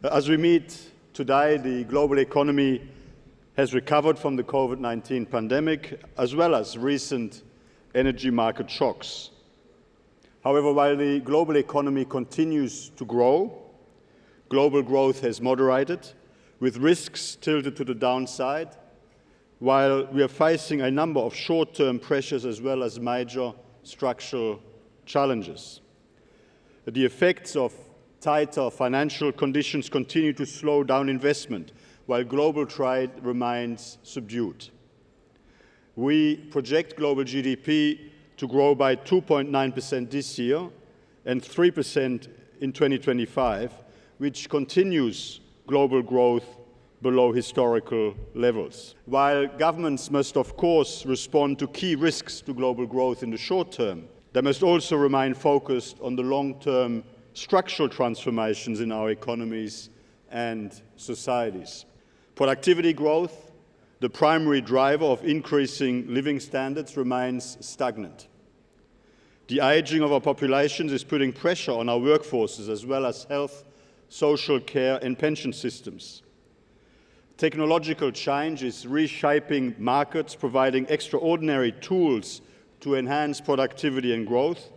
As we meet today, the global economy has recovered from the COVID-19 pandemic, as well as recent energy market shocks. However, while the global economy continues to grow, global growth has moderated, with risks tilted to the downside, while we are facing a number of short-term pressures as well as major structural challenges. The effects of tighter financial conditions continue to slow down investment, while global trade remains subdued. We project global GDP to grow by 2.9% this year and 3% in 2025, which continues global growth below historical levels. While governments must, of course, respond to key risks to global growth in the short term, they must also remain focused on the long-term structural transformations in our economies and societies. Productivity growth, the primary driver of increasing living standards, remains stagnant. The aging of our populations is putting pressure on our workforces as well as health, social care and pension systems. Technological change is reshaping markets, providing extraordinary tools to enhance productivity and growth,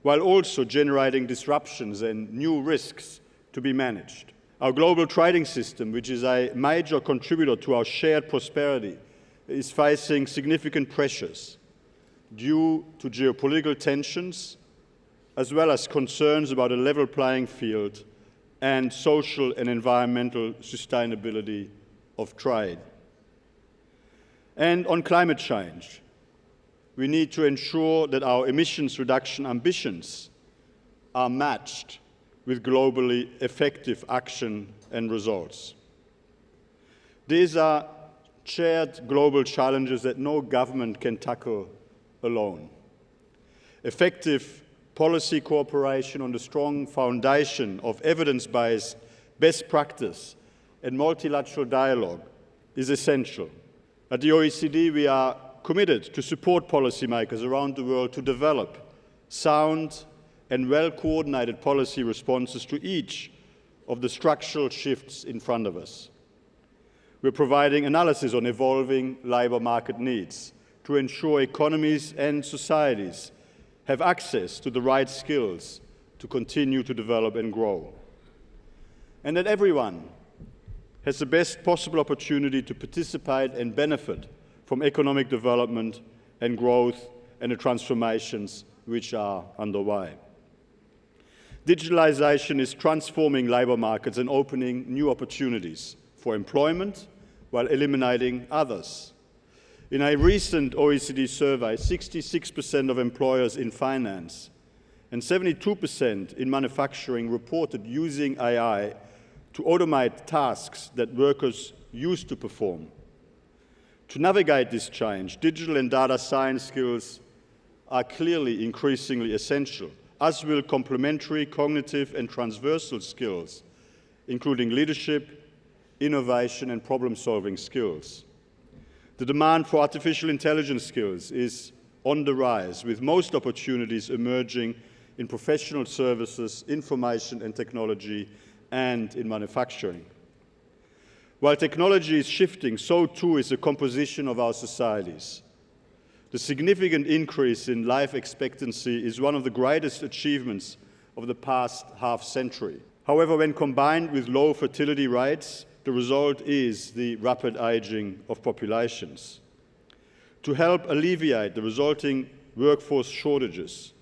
while also generating disruptions and new risks to be managed. Our global trading system, which is a major contributor to our shared prosperity, is facing significant pressures due to geopolitical tensions, as well as concerns about a level playing field and social and environmental sustainability of trade. And on climate change, we need to ensure that our emissions reduction ambitions are matched with globally effective action and results. These are shared global challenges that no government can tackle alone. Effective policy cooperation on the strong foundation of evidence-based best practice and multilateral dialogue is essential. At the OECD, we are committed to support policymakers around the world to develop sound and well-coordinated policy responses to each of the structural shifts in front of us. We're providing analysis on evolving labour market needs to ensure economies and societies have access to the right skills to continue to develop and grow, and that everyone has the best possible opportunity to participate and benefit from economic development and growth and the transformations which are underway. Digitalization is transforming labour markets and opening new opportunities for employment while eliminating others. In a recent OECD survey, 66% of employers in finance and 72% in manufacturing reported using AI to automate tasks that workers used to perform. To navigate this change, digital and data science skills are clearly increasingly essential, as will complementary cognitive and transversal skills, including leadership, innovation, and problem-solving skills. The demand for artificial intelligence skills is on the rise, with most opportunities emerging in professional services, information and technology, and in manufacturing. While technology is shifting, so too is the composition of our societies. The significant increase in life expectancy is one of the greatest achievements of the past half-century. However, when combined with low fertility rates, the result is the rapid aging of populations. To help alleviate the resulting workforce shortages,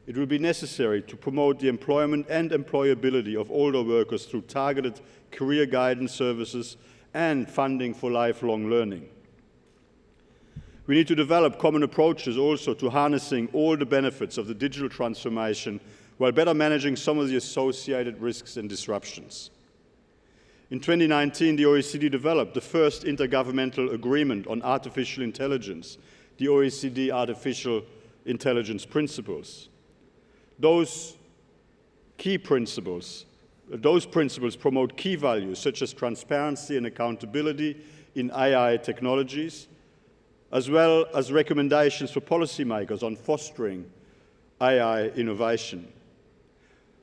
it will be necessary to promote the employment and employability of older workers through targeted career guidance services and funding for lifelong learning. We need to develop common approaches also to harnessing all the benefits of the digital transformation while better managing some of the associated risks and disruptions. In 2019, the OECD developed the first intergovernmental agreement on artificial intelligence, the OECD Artificial Intelligence Principles. Those principles promote key values such as transparency and accountability in AI technologies, as well as recommendations for policymakers on fostering AI innovation.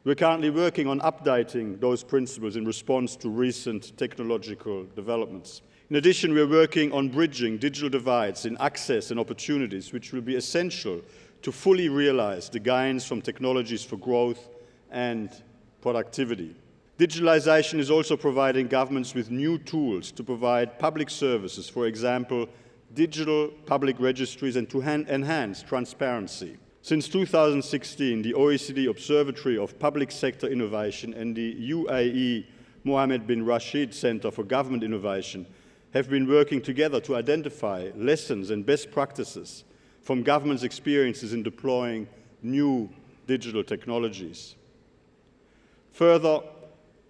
We're currently working on updating those principles in response to recent technological developments. In addition, we're working on bridging digital divides in access and opportunities, which will be essential to fully realize the gains from technologies for growth and productivity. Digitalization is also providing governments with new tools to provide public services, for example, digital public registries, and to enhance transparency. Since 2016, the OECD Observatory of Public Sector Innovation and the UAE Mohammed bin Rashid Center for Government Innovation have been working together to identify lessons and best practices from governments' experiences in deploying new digital technologies. Further,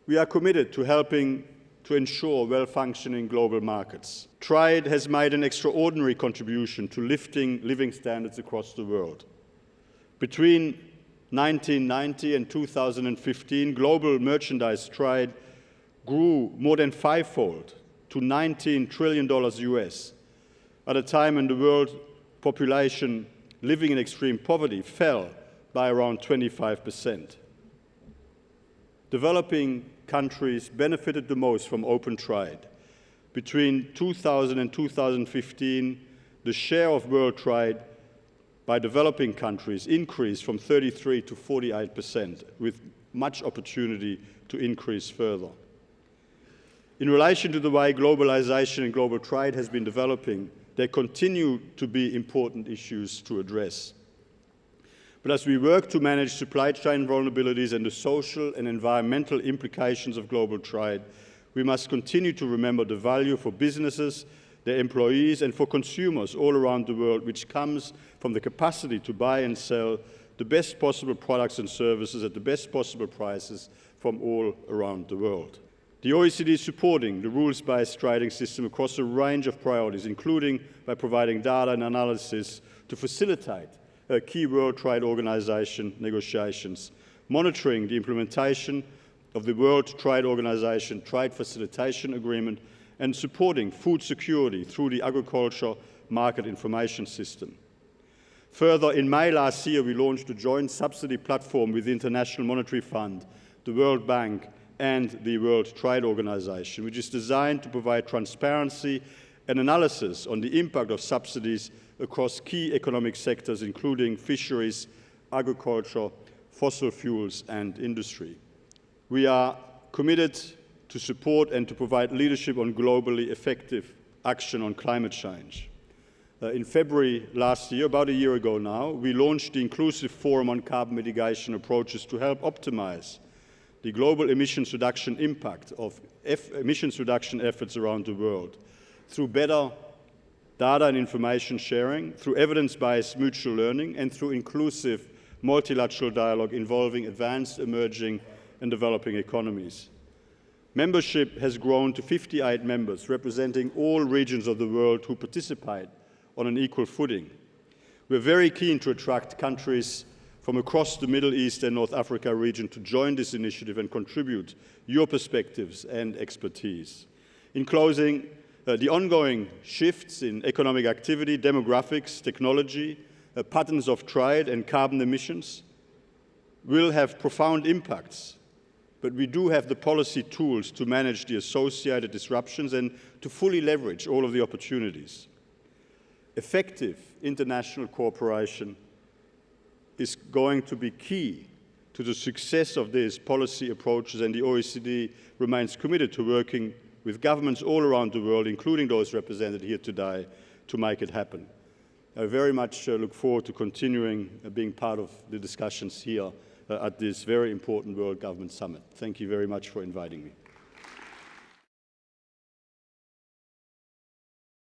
we are committed to helping to ensure well-functioning global markets. TRIDE has made an extraordinary contribution to lifting living standards across the world. Between 1990 and 2015, global merchandise trade grew more than fivefold to $19 trillion US, at a time when the world population living in extreme poverty fell by around 25%. Developing countries benefited the most from open trade. Between 2000 and 2015, the share of world trade by developing countries increased from 33% to 48%, with much opportunity to increase further. In relation to the way globalization and global trade has been developing, there continue to be important issues to address. But as we work to manage supply chain vulnerabilities and the social and environmental implications of global trade, we must continue to remember the value for businesses, their employees, and for consumers all around the world, which comes from the capacity to buy and sell the best possible products and services at the best possible prices from all around the world. The OECD is supporting the rules-based trading system across a range of priorities, including by providing data and analysis to facilitate key World Trade Organization negotiations, monitoring the implementation of the World Trade Organization Trade Facilitation Agreement, and supporting food security through the Agriculture Market Information System. Further, in May last year, we launched a joint subsidy platform with the International Monetary Fund, the World Bank, and the World Trade Organization, which is designed to provide transparency and analysis on the impact of subsidies across key economic sectors, including fisheries, agriculture, fossil fuels, and industry. We are committed to support and to provide leadership on globally effective action on climate change. In February last year, about a year ago now, we launched the Inclusive Forum on Carbon Mitigation Approaches to help optimize the global emissions reduction impact of emissions reduction efforts around the world through better data and information sharing, through evidence-based mutual learning, and through inclusive multilateral dialogue involving advanced, emerging, and developing economies. Membership has grown to 58 members, representing all regions of the world who participate on an equal footing. We're very keen to attract countries from across the Middle East and North Africa region to join this initiative and contribute your perspectives and expertise. In closing, the ongoing shifts in economic activity, demographics, technology, patterns of trade, and carbon emissions will have profound impacts, but we do have the policy tools to manage the associated disruptions and to fully leverage all of the opportunities. Effective international cooperation is going to be key to the success of these policy approaches, and the OECD remains committed to working with governments all around the world, including those represented here today, to make it happen. I very much look forward to continuing being part of the discussions here at this very important World Government Summit. Thank you very much for inviting me.